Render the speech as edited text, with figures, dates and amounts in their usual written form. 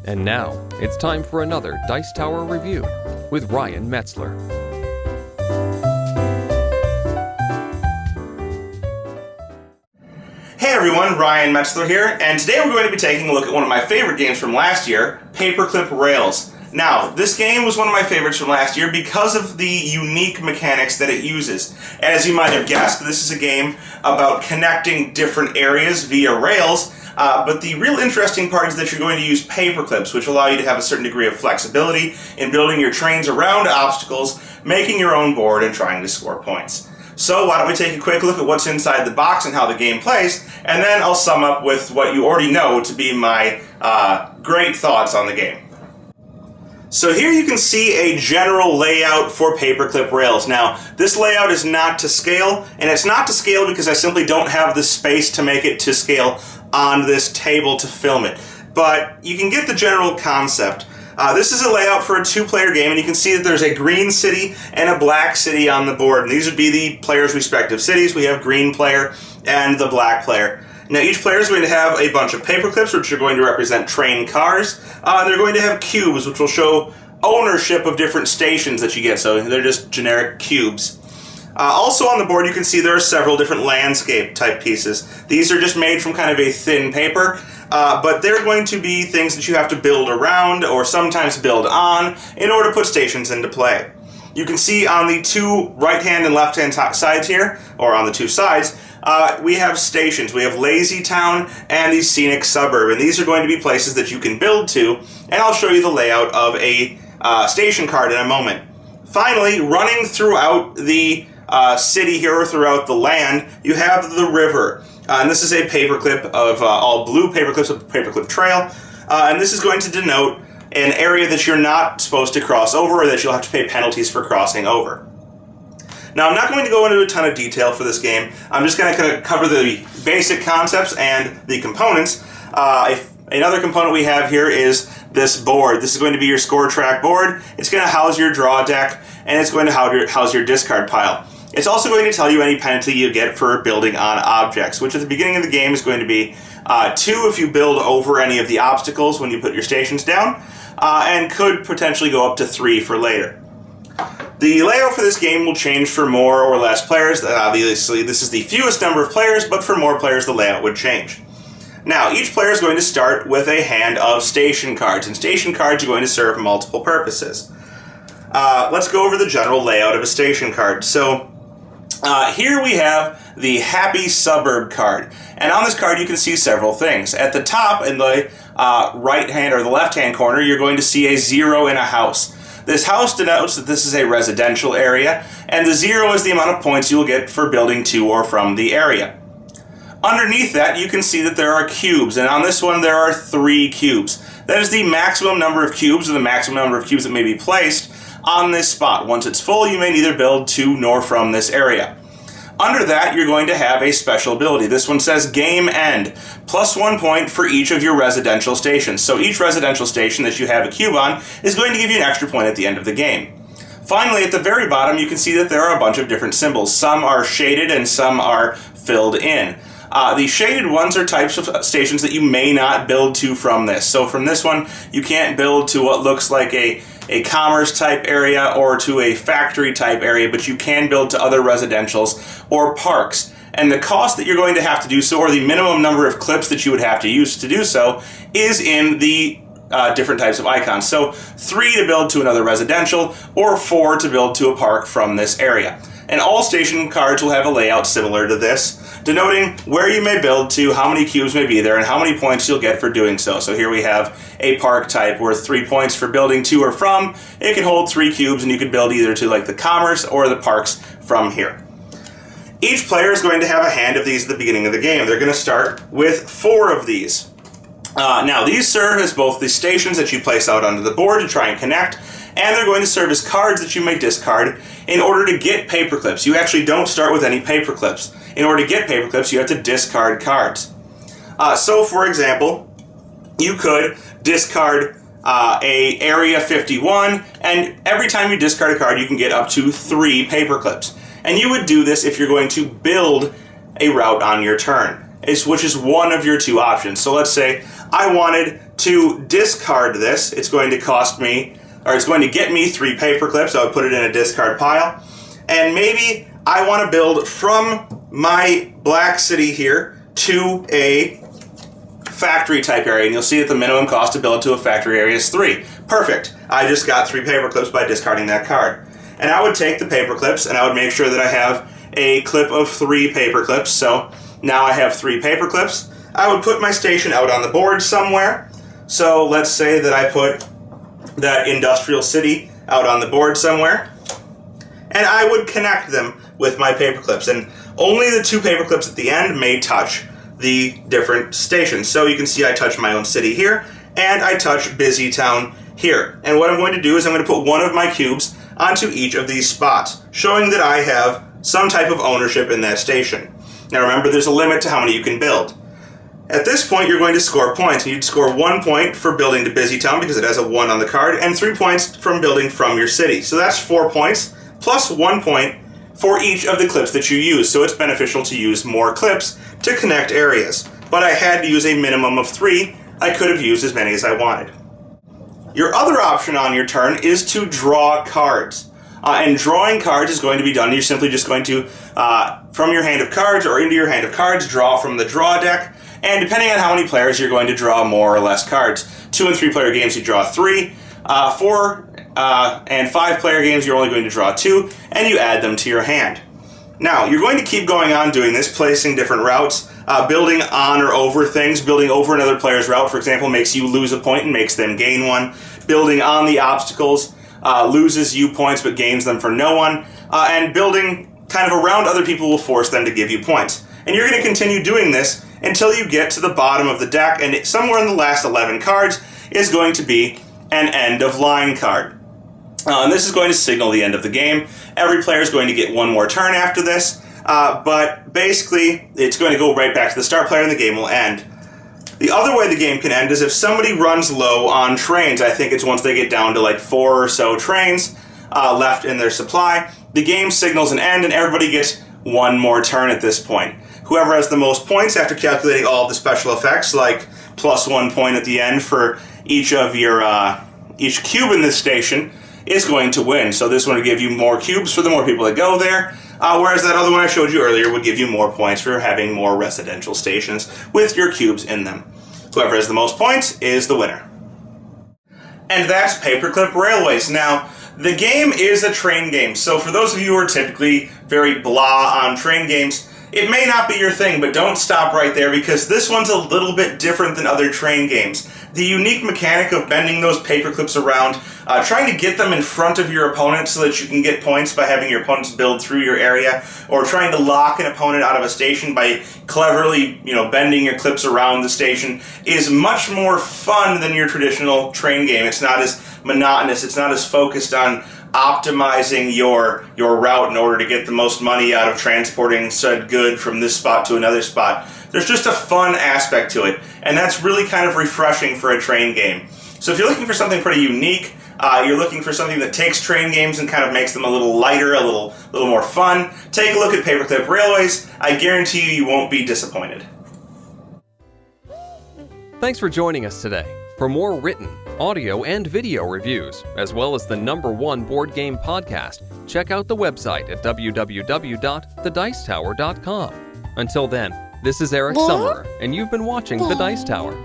And now, it's time for another Dice Tower review with Ryan Metzler. Hey everyone, Ryan Metzler here, and today we're going to be taking a look at one of my favorite games from last year, Paperclip Rails. Now, this game was one of my favorites from last year because of the unique mechanics that it uses. As you might have guessed, this is a game about connecting different areas via rails, but the real interesting part is that you're going to use paperclips, which allow you to have a certain degree of flexibility in building your trains around obstacles, making your own board, and trying to score points. So why don't we take a quick look at what's inside the box and how the game plays, and then I'll sum up with what you already know to be my great thoughts on the game. So here you can see a general layout for Paperclip Rails. Now, this layout is not to scale, and it's not to scale because I simply don't have the space to make it to scale on this table to film it. But you can get the general concept. This is a layout for a two-player game, and you can see that there's a green city and a black city on the board. And these would be the players' respective cities. We have green player and the black player. Now, each player is going to have a bunch of paperclips, which are going to represent train cars. And they're going to have cubes, which will show ownership of different stations that you get. So they're just generic cubes. Also on the board, you can see there are several different landscape-type pieces. These are just made from kind of a thin paper. But they're going to be things that you have to build around or sometimes build on in order to put stations into play. You can see on the two right-hand and left-hand sides here, or on the two sides, we have stations. We have Lazy Town and the Scenic Suburb, and these are going to be places that you can build to, and I'll show you the layout of a station card in a moment. Finally, running throughout the city here or throughout the land, you have the river. And this is a paperclip of all blue paperclips of Paperclip Trail. And this is going to denote an area that you're not supposed to cross over or that you'll have to pay penalties for crossing over. Now, I'm not going to go into a ton of detail for this game. I'm just going to kind of cover the basic concepts and the components. Another component we have here is this board. This is going to be your score track board. It's going to house your draw deck, and it's going to house your discard pile. It's also going to tell you any penalty you get for building on objects, which at the beginning of the game is going to be 2 if you build over any of the obstacles when you put your stations down, and could potentially go up to 3 for later. The layout for this game will change for more or less players. Obviously, this is the fewest number of players, but for more players, the layout would change. Now, each player is going to start with a hand of station cards, and station cards are going to serve multiple purposes. Let's go over the general layout of a station card. So, here we have the Happy Suburb card, and on this card you can see several things. At the top, in the right hand or the left hand corner, you're going to see a 0 in a house. This house denotes that this is a residential area, and the 0 is the amount of points you will get for building to or from the area. Underneath that, you can see that there are cubes, and on this one there are 3 cubes. That is the maximum number of cubes, or the maximum number of cubes that may be placed on this spot. Once it's full, you may neither build to nor from this area. Under that, you're going to have a special ability. This one says Game End, plus 1 point for each of your residential stations. So each residential station that you have a cube on is going to give you an extra point at the end of the game. Finally, at the very bottom, you can see that there are a bunch of different symbols. Some are shaded and some are filled in. The shaded ones are types of stations that you may not build to from this. So from this one, you can't build to what looks like a commerce type area or to a factory type area, but you can build to other residentials or parks. And the cost that you're going to have to do so, or the minimum number of clips that you would have to use to do so, is in the different types of icons. So 3 to build to another residential, or 4 to build to a park from this area. And all station cards will have a layout similar to this, denoting where you may build to, how many cubes may be there, and how many points you'll get for doing so. So here we have a park type worth 3 points for building to or from. It can hold 3 cubes, and you can build either to like the commerce or the parks from here. Each player is going to have a hand of these at the beginning of the game. They're going to start with 4 of these. Now, these serve as both the stations that you place out onto the board to try and connect, and they're going to serve as cards that you may discard in order to get paperclips. You actually don't start with any paperclips. In order to get paperclips, you have to discard cards. So, for example, you could discard a Area 51, and every time you discard a card, you can get up to 3 paperclips. And you would do this if you're going to build a route on your turn. which is one of your two options. So let's say I wanted to discard this. It's going to cost me, or it's going to get me 3 paperclips. I would put it in a discard pile. And maybe I want to build from my black city here to a factory type area. And you'll see that the minimum cost to build to a factory area is 3. Perfect. I just got 3 paperclips by discarding that card. And I would take the paperclips and I would make sure that I have a clip of 3 paperclips. So now I have 3 paperclips. I would put my station out on the board somewhere. So let's say that I put that industrial city out on the board somewhere. And I would connect them with my paperclips. And only the 2 paperclips at the end may touch the different stations. So you can see I touch my own city here, and I touch Busy Town here. And what I'm going to do is I'm going to put one of my cubes onto each of these spots, showing that I have some type of ownership in that station. Now remember, there's a limit to how many you can build. At this point, you're going to score points. You'd score 1 point for building to Busy Town because it has a 1 on the card, and 3 points from building from your city. So that's 4 points, plus 1 point for each of the clips that you use. So it's beneficial to use more clips to connect areas. But I had to use a minimum of 3. I could have used as many as I wanted. Your other option on your turn is to draw cards. And drawing cards is going to be done. You're simply just going to, from your hand of cards or into your hand of cards, draw from the draw deck. And depending on how many players, you're going to draw more or less cards. 2 and 3 player games, you draw 3. 4 and 5 player games, you're only going to draw 2, and you add them to your hand. Now, you're going to keep going on doing this, placing different routes, building on or over things. Building over another player's route, for example, makes you lose a point and makes them gain 1. Building on the obstacles loses you points but gains them for no one. And building kind of around other people will force them to give you points. And you're going to continue doing this until you get to the bottom of the deck, and somewhere in the last 11 cards is going to be an end of line card. And this is going to signal the end of the game. Every player is going to get 1 more turn after this, but basically it's going to go right back to the start player and the game will end. The other way the game can end is if somebody runs low on trains. I think it's once they get down to like 4 or so trains left in their supply, the game signals an end and everybody gets 1 more turn at this point. Whoever has the most points after calculating all of the special effects, like plus 1 point at the end for each of your each cube in this station, is going to win. So this one would give you more cubes for the more people that go there, whereas that other one I showed you earlier would give you more points for having more residential stations with your cubes in them. Whoever has the most points is the winner. And that's Paperclip Railways. Now, the game is a train game, so for those of you who are typically very blah on train games, it may not be your thing, but don't stop right there because this one's a little bit different than other train games. The unique mechanic of bending those paperclips around, trying to get them in front of your opponent so that you can get points by having your opponents build through your area, or trying to lock an opponent out of a station by cleverly, bending your clips around the station, is much more fun than your traditional train game. It's not as monotonous, it's not as focused on optimizing your route in order to get the most money out of transporting said good from this spot to another spot. There's just a fun aspect to it, and that's really kind of refreshing for a train game. So if you're looking for something pretty unique, you're looking for something that takes train games and kind of makes them a little lighter, a little more fun, take a look at Paperclip Railways. I guarantee you won't be disappointed. Thanks for joining us today. For more written, audio, and video reviews, as well as the #1 board game podcast, check out the website at www.thedicetower.com. Until then, this is Eric Summerer, and you've been watching The Dice Tower.